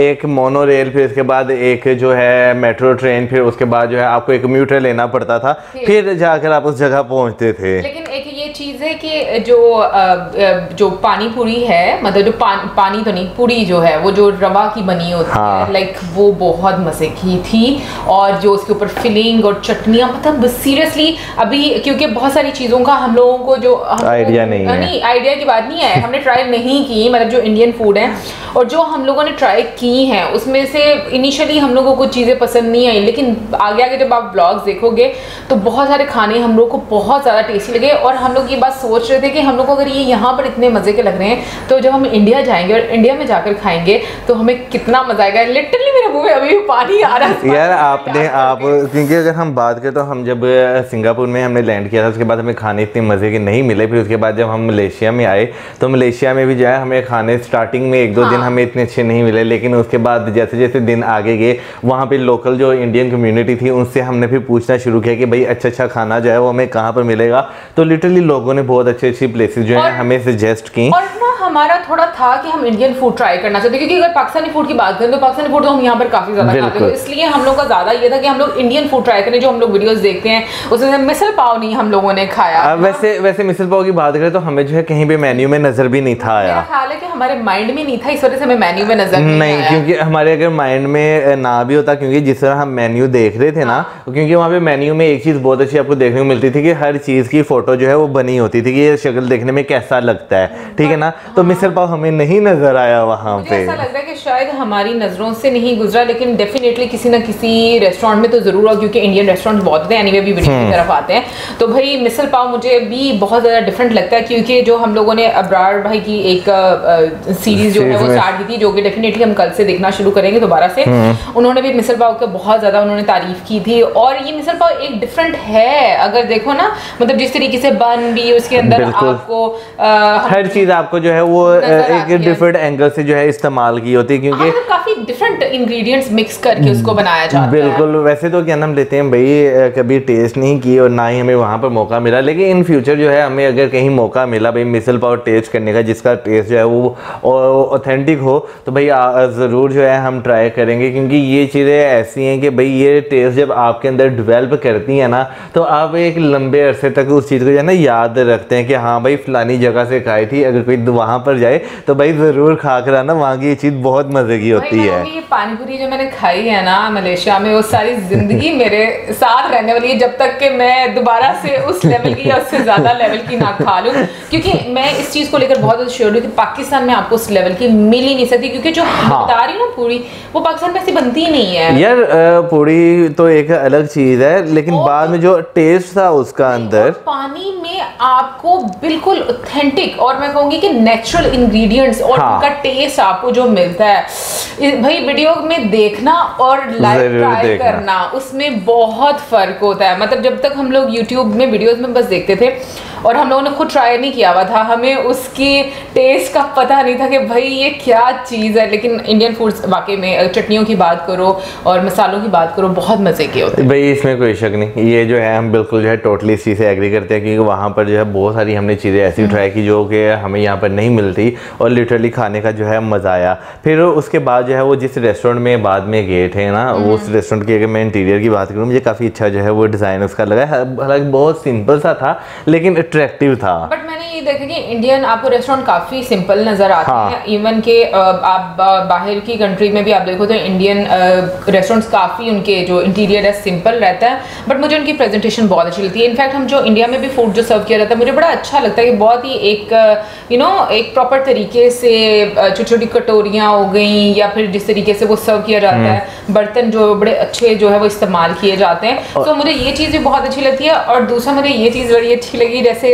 [SPEAKER 2] एक मोनो रेल, फिर उसके बाद एक जो है मेट्रो ट्रेन, फिर उसके बाद जो है आपको एक कम्यूटर लेना पड़ता था, फिर जाकर आप उस जगह पहुँचते थे।
[SPEAKER 1] लेकिन एक ये चीज है कि जो पानी पूरी है, मतलब जो पानी तो नहीं, पूरी जो है वो जो रवा की बनी होती है, लाइक वो बहुत मजे की थी। और जो उसके ऊपर फिलिंग और चटनियाँ, मतलब सीरियसली अभी क्योंकि बहुत सारी चीज़ों का हम लोगों को जो
[SPEAKER 2] आइडिया नहीं है,
[SPEAKER 1] आइडिया की बात नहीं है, हमने ट्राई नहीं की, मतलब जो इंडियन फूड है और जो हम लोगों ने ट्राई की हैं उसमें से इनिशियली हम लोगों को कुछ चीज़ें पसंद नहीं आई, लेकिन आगे जब आप ब्लॉग्स देखोगे तो बहुत सारे खाने हम लोग को बहुत ज़्यादा टेस्टी लगे। और हम लोग ये बात सोच रहे थे कि हम लोग को अगर ये यहाँ पर इतने मज़े के लग रहे हैं तो जब हम इंडिया जाएंगे और इंडिया में जाकर खाएंगे तो हमें कितना मजा आएगा। लिटरली मेरे मुंह में अभी भी पानी आ रहा है
[SPEAKER 2] यार। आप क्योंकि अगर हम बात करें तो हम जब सिंगापुर में हमने लैंड किया था, उसके बाद हमें खाने इतने मज़े के नहीं मिले। फिर उसके बाद जब हम मलेशिया में आए तो मलेशिया में भी जो है हमें खाने स्टार्टिंग में 1-2 दिन हमें इतने अच्छे नहीं मिले, लेकिन उसके बाद जैसे जैसे दिन आगे गए वहाँ पे लोकल जो इंडियन कम्युनिटी थी उनसे हमने फिर पूछना शुरू किया कि भाई अच्छा खाना जो है वो हमें कहाँ पर मिलेगा। तो लिटरली लोगों ने बहुत अच्छी प्लेसेस जो है हमें सजेस्ट की।
[SPEAKER 1] और ना हमारा थोड़ा था कि हम इंडियन फूड ट्राई करना चाहते, क्योंकि अगर पाकिस्तानी फूड की बात करें तो पाकिस्तानी फूड तो हम यहाँ पर काफी ज्यादा खाते हैं, इसलिए हम लोग का ज्यादा ये था कि हम लोग इंडियन फूड ट्राई करें। जो हम लोग वीडियोस देखते हैं उसमें मिसल पाव नहीं हम लोगों ने खाया।
[SPEAKER 2] वैसे मिसल पाव की बात करें तो हमें जो है कहीं भी मेन्यू में नजर भी नहीं था आया।
[SPEAKER 1] ख्याल है कि हमारे माइंड में नहीं था, इस वजह से हमें मेन्यू में नजर नहीं आया।
[SPEAKER 2] क्योंकि हमारे अगर माइंड में ना भी होता, क्योंकि जिस तरह हम मेन्यू देख रहे थे ना, क्योंकि वहाँ पे मेन्यू में एक चीज बहुत अच्छी आपको देखने को मिलती थी कि हर चीज की फोटो जो है वो बनी होती थी कि ये शक्ल देखने में कैसा लगता है, ठीक है ना। तो मिसल पाव हमें नहीं नजर आया वहाँ
[SPEAKER 1] मुझे
[SPEAKER 2] पे।
[SPEAKER 1] ऐसा लगता है कि शायद हमारी नज़रों से नहीं गुजरा, लेकिन डेफिनेटली किसी ना किसी रेस्टोरेंट में तो ज़रूर हो, क्योंकि इंडियन रेस्टोरेंट बहुत होते हैं, एनीवे भी वीडियो की तरफ आते हैं। तो भाई मिसल पाव मुझे भी बहुत ज़्यादा डिफरेंट लगता है, क्योंकि जो हम लोगों ने अब्रार भाई की एक सीरीज जो है वो स्टार्ट की थी, जो कि डेफिनेटली हम कल से देखना शुरू करेंगे दोबारा से। उन्होंने भी मिसल पाव का बहुत ज़्यादा उन्होंने तारीफ की थी, और ये मिसल पाव एक डिफरेंट है। अगर देखो ना, मतलब जिस तरीके से बन भी उसके अंदर आपको
[SPEAKER 2] हर चीज आपको जो है वो एक डिफरेंट एंगल से जो है इस्तेमाल की होती है, क्योंकि
[SPEAKER 1] काफी डिफरेंट इंग्रेडिएंट्स मिक्स करके उसको बनाया जाता है।
[SPEAKER 2] बिल्कुल, वैसे तो क्या नाम लेते हैं भाई, कभी टेस्ट नहीं की और ना ही हमें वहाँ पर मौका मिला, लेकिन इन फ्यूचर जो है हमें अगर कहीं मौका मिला भाई मिसल पाव टेस्ट करने का, जिसका टेस्ट जो है वो ऑथेंटिक हो, तो भाई ज़रूर जो है हम ट्राई करेंगे, क्योंकि ये चीज़ें ऐसी हैं कि भाई ये टेस्ट जब आपके अंदर डेवलप करती है ना, तो आप एक लंबे अरसे तक उस चीज़ को जो है ना याद रखते हैं कि हाँ भाई फलानी जगह से खाई थी। अगर कोई वहाँ पर जाए तो भाई ज़रूर खा कर आना, वहाँ की ये चीज़ बहुत मज़े की होती है।
[SPEAKER 1] ये पानीपुरी जो मैंने खाई है ना मलेशिया में, वो सारी जिंदगी मेरे साथ रहने वाली है, जब तक कि मैं दोबारा से उस लेवल की या उससे ज़्यादा लेवल की ना खा लूँ, क्योंकि मैं इस चीज़ को लेकर बहुत श्योर हूँ कि पाकिस्तान में आपको उस लेवल की मिल ही नहीं सकती, क्योंकि जो बता रही हूँ ना पूरी, वो पाकिस्तान में ऐसी बनती ही नहीं है
[SPEAKER 2] यार। पूरी तो एक अलग चीज़ है, लेकिन बाद में जो टेस्ट था उसका अंदर
[SPEAKER 1] पानी में आपको बिल्कुल ऑथेंटिक और मैं कहूंगी कि नेचुरल इंग्रेडिएंट्स और उनका टेस्ट आपको जो मिलता है भाई, वीडियो में देखना और लाइव ट्राई करना, उसमें बहुत फर्क होता है। मतलब जब तक हम लोग यूट्यूब में वीडियोस में बस देखते थे और हम लोगों ने खुद ट्राई नहीं किया हुआ था, हमें उसकी टेस्ट का पता नहीं था कि भाई ये क्या चीज़ है। लेकिन इंडियन फूड्स वाकई में, चटनियों की बात करो और मसालों की बात करो, बहुत मज़े के होते हैं
[SPEAKER 2] भाई, इसमें कोई शक नहीं। ये जो है हम बिल्कुल जो है टोटली इस चीज़ से एग्री करते हैं, क्योंकि वहाँ पर जो है बहुत सारी हमने चीज़ें ऐसी ट्राई की जो कि हमें यहाँ पर नहीं मिलती, और लिटरली खाने का जो है मज़ा आया। फिर उसके बाद जो है वो जिस रेस्टोरेंट में बाद में गए थे ना, उस रेस्टोरेंट की अगर मैं इंटीरियर की बात करूँ, मुझे काफ़ी अच्छा जो है वो डिज़ाइन उसका लगा। हालांकि बहुत सिंपल सा था लेकिन अट्रैक्टिव था।
[SPEAKER 1] बट मैंने ये देखा कि इंडियन आपको रेस्टोरेंट काफ़ी सिंपल नज़र आते हैं। इवन के आप बाहर की कंट्री में भी आप देखो तो इंडियन रेस्टोरेंट्स काफ़ी उनके जो इंटीरियर है सिंपल रहता है, बट मुझे उनकी प्रेजेंटेशन बहुत अच्छी लगती है। इनफैक्ट हम जो इंडिया में भी फूड जो सर्व किया जाता है, मुझे बड़ा अच्छा लगता है कि बहुत ही एक एक प्रॉपर तरीके से छोटी छोटी कटोरियाँ हो गई, या फिर जिस तरीके से वो सर्व किया जाता है, बर्तन जो बड़े अच्छे जो है वो इस्तेमाल किए जाते हैं। तो मुझे ये चीज़ भी बहुत अच्छी लगती है। और दूसरा मुझे ये चीज़ बड़ी अच्छी लगी, जैसे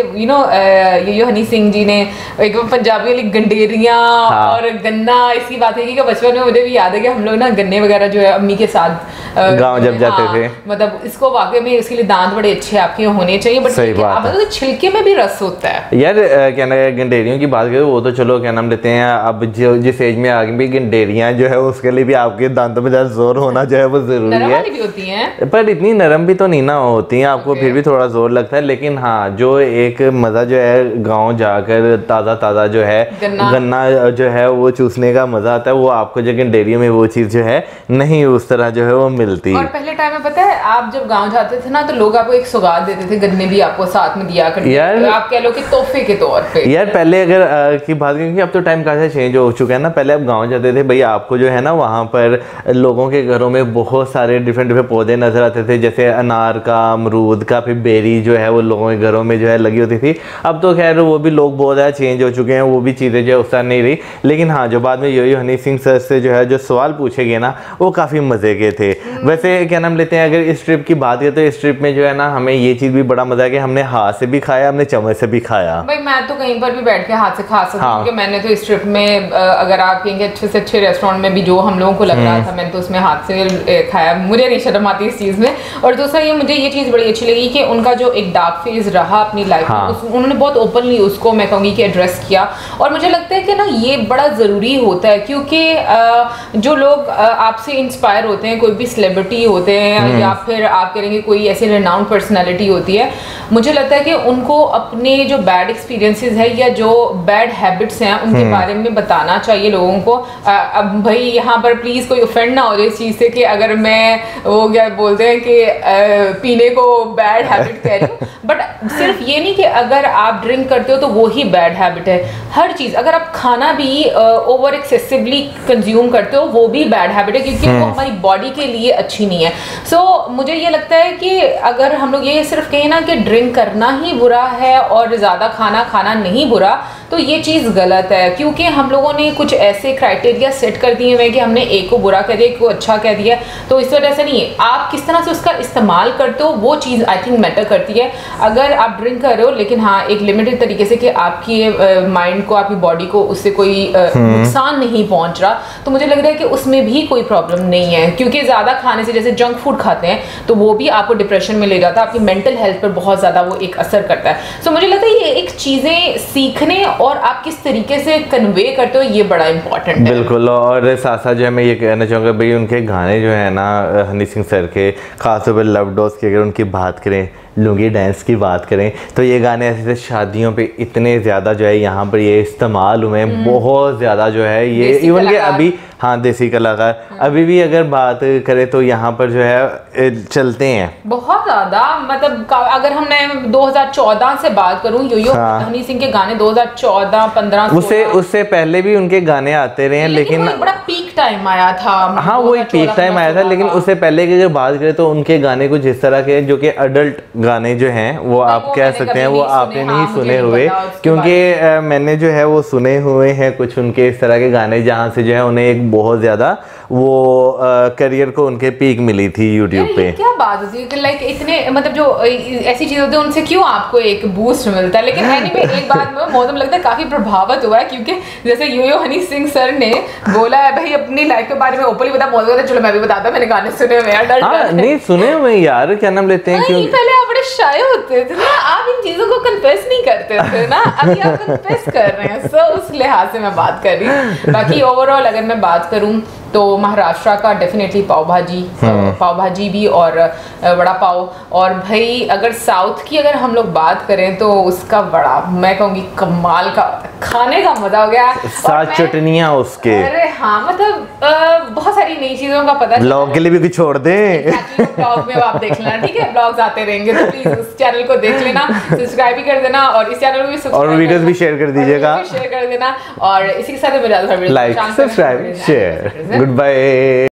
[SPEAKER 1] यो हनी सिंह जी ने एक पंजाबी वाली गंडेरियाँ और गन्ना, इसकी बात है कि बचपन में मुझे भी याद है कि हम लोग ना गन्ने वगैरह जो है अम्मी के साथ
[SPEAKER 2] गांव जब जाते थे,
[SPEAKER 1] मतलब इसको वाकई में इसके लिए दांत बड़े अच्छे आपके होने चाहिए, बट आप तो छिलके में भी रस होता है
[SPEAKER 2] यार। क्या ना गंडेरियों की बात करें, वो तो चलो क्या नाम लेते हैं, अब जो जिस एज में आगे भी गंडेरियाँ जो है उसके लिए भी आपके दांतों में ज़्यादा जोर होना जो है वो जरूरी है।
[SPEAKER 1] भी होती हैं
[SPEAKER 2] पर इतनी नरम भी तो नहीं ना होती हैं, आपको फिर भी थोड़ा जोर लगता है। लेकिन हाँ, जो एक मज़ा जो है गाँव जाकर ताज़ा ताज़ा जो है गन्ना जो है वो चूसने का मज़ा आता है, वो आपको जो गंडेरियों में वो चीज़ जो है नहीं उस तरह जो है वो मिलती।
[SPEAKER 1] और पहले टाइम में पता है, आप जब गांव जाते थे ना तो लोग आपको एक सौगात देते थे, गन्ने भी आपको साथ में दिया करते थे, आप कह लो कि तोहफे के तौर पे।
[SPEAKER 2] यार पहले अगर की बात करें, अब तो टाइम काफ़ी चेंज हो चुका है ना। पहले आप गाँव जाते थे भाई, आपको जो है ना वहाँ पर लोगों के घरों में बहुत सारे डिफरेंट पौधे नजर आते थे, जैसे अनार का, अमरूद का, फिर बेरी जो है वो लोगों के घरों में जो है लगी होती थी। अब तो खैर वो भी लोग बहुत ज़्यादा चेंज हो चुके हैं, वो भी चीज़ें जो है उस तरह नहीं रही। लेकिन हाँ, जो बाद में यो हनी सिंह सर से जो है जो सवाल पूछे गए ना, वो काफ़ी मज़े के थे। वैसे क्या नाम लेते हैं, अगर इस ट्रिप की बात करें तो इस ट्रिप में जो है ना हमें ये चीज़ भी बड़ा मज़ा है कि हमने हाथ से भी खाया, हमने चम्मच से भी खाया।
[SPEAKER 1] भाई मैं तो कहीं पर भी बैठ के हाथ से खा सकती हूँ, क्योंकि मैंने तो इस ट्रिप में अगर आप कहेंगे अच्छे से अच्छे रेस्टोरेंट में भी जो हम लोगों को लग रहा था, मैंने तो उसमें हाथ से खाया, मुझे नहीं शर्म आती इस चीज़ में। और दूसरा ये मुझे ये चीज़ बड़ी अच्छी लगी कि उनका जो एक डार्क फेज रहा अपनी लाइफ में, उन्होंने बहुत ओपनली उसको मैं कहूँगी कि एड्रेस किया। और मुझे लगता है कि ना ये बड़ा ज़रूरी होता है, क्योंकि जो लोग आपसे इंस्पायर होते हैं, कोई भी सेलिब्रिटी होते हैं या फिर आप करेंगे कोई ऐसी रिनाउंड पर्सनैलिटी होती है, मुझे लगता है कि उनको अपने जो बैड एक्सपीरियंसेस है या जो बैड हैबिट्स हैं उनके बारे में बताना चाहिए लोगों को। अब भाई यहाँ पर प्लीज़ कोई ऑफेंड ना हो जाए इस चीज़ से कि अगर मैं वो क्या बोलते हैं कि पीने को बैड हैबिट कह रही हूँ, बट सिर्फ ये नहीं कि अगर आप ड्रिंक करते हो तो वो ही बैड हैबिट है। हर चीज़, अगर आप खाना भी ओवर एक्सेसिवली कंज्यूम करते हो वो भी बैड हैबिट है, क्योंकि वो हमारी बॉडी के लिए अच्छी नहीं है। सो मुझे ये लगता है कि अगर हम लोग ये सिर्फ कहें ना कि ड्रिंक करना ही बुरा है और ज़्यादा खाना खाना नहीं बुरा, तो ये चीज़ गलत है, क्योंकि हम लोगों ने कुछ ऐसे क्राइटेरिया सेट कर दिए हुए हैं कि हमने एक को बुरा कह दिया, एक को अच्छा कह दिया। तो इस वजह से नहीं है, आप किस तरह से उसका इस्तेमाल करते हो वो चीज़ आई थिंक मैटर करती है। अगर आप ड्रिंक कर रहे हो लेकिन हाँ एक लिमिटेड तरीके से, कि आपकी माइंड को, आपकी बॉडी को उससे कोई नुकसान नहीं पहुंच रहा, तो मुझे लग रहा है कि उसमें भी कोई प्रॉब्लम नहीं है। क्योंकि ज़्यादा खाने से, जैसे जंक फूड खाते हैं तो वो भी आपको डिप्रेशन में ले जाता है, आपकी मेंटल हेल्थ पर बहुत ज़्यादा वो एक असर करता है। सो मुझे लगता है ये एक चीज़ें सीखने और आप किस तरीके से कन्वे करते हो ये बड़ा इंपॉर्टेंट है।
[SPEAKER 2] बिल्कुल। और साथ साथ जो है मैं ये कहना चाहूँगा भाई, उनके गाने जो है ना हनी सिंह सर के, खासतौर पर लव डॉस की अगर उनकी बात करें, लुंगी डांस की बात करें, तो ये गाने ऐसे शादियों पे इतने ज़्यादा जो है यहाँ पर ये इस्तेमाल हुए हैं, बहुत ज़्यादा जो है ये, इवन के अभी हाँ देसी कलाकार अभी भी अगर बात करें तो यहाँ पर जो है चलते हैं
[SPEAKER 1] बहुत ज़्यादा। मतलब अगर हमने 2014 से बात करूँ, यो हनी सिंह के गाने 2014, 15,
[SPEAKER 2] उससे पहले भी उनके गाने आते रहे हैं, लेकिन
[SPEAKER 1] बड़ा पीक टाइम आया था।
[SPEAKER 2] हाँ वो एक पीक टाइम आया था, लेकिन उससे पहले की अगर बात करें तो उनके गाने कुछ इस तरह के जो कि अडल्ट गाने जो हैं वो आप कह सकते हैं वो आपने नहीं सुने हुए, क्योंकि मैंने जो है वो सुने हुए हैं कुछ उनके इस तरह के गाने जहाँ से जो है उन्हें एक बहुत ज़्यादा वो करियर को उनके पीक मिली थी यूट्यूब पे।
[SPEAKER 1] क्या बात होती है कि लाइक इतने मतलब जो ऐसी चीज़ होती है उनसे क्यों आपको एक बूस्ट मिलता है। लेकिन एनीवे एक बात में मौसम लगता है काफ़ी प्रभावित हुआ है, क्योंकि जैसे यो हनी सिंह सर ने बोला है भाई अपनी लाइफ के बारे में ओपनली बता, मौसम चलो मैं भी बताता, मैंने गाने सुने हुए हैं।
[SPEAKER 2] नहीं सुने हुए यार, क्या नाम लेते हैं, क्यों
[SPEAKER 1] पहले आप बड़े शाय होते थे ना, आप इन चीज़ों को कन्फेस नहीं करते थे ना, अभी आप कन्फेस कर रहे हैं। सो उस लिहाज से मैं बात कर रही हूँ। बाकी ओवरऑल अगर मैं बात करूँ तो महाराष्ट्र का डेफिनेटली पाव भाजी भी और वड़ा पाव। और भाई अगर साउथ की अगर हम लोग बात करें तो उसका बड़ा मैं कहूँगी कमाल का खाने का मजा हो गया,
[SPEAKER 2] साथ चटनियाँ उसके।
[SPEAKER 1] अरे हाँ मतलब बहुत सारी नई चीज़ों का पता।
[SPEAKER 2] ब्लॉग के लिए भी कुछ छोड़ दें,
[SPEAKER 1] ब्लॉग में आप देख लेना, ठीक है, ब्लॉग्स आते रहेंगे तो प्लीज उस चैनल को देख लेना, सब्सक्राइब भी कर देना और इस चैनल को भी सब्सक्राइब
[SPEAKER 2] और वीडियोस भी शेयर कर दीजिएगा,
[SPEAKER 1] शेयर कर देना। और इसी के साथ
[SPEAKER 2] like subscribe share, good bye.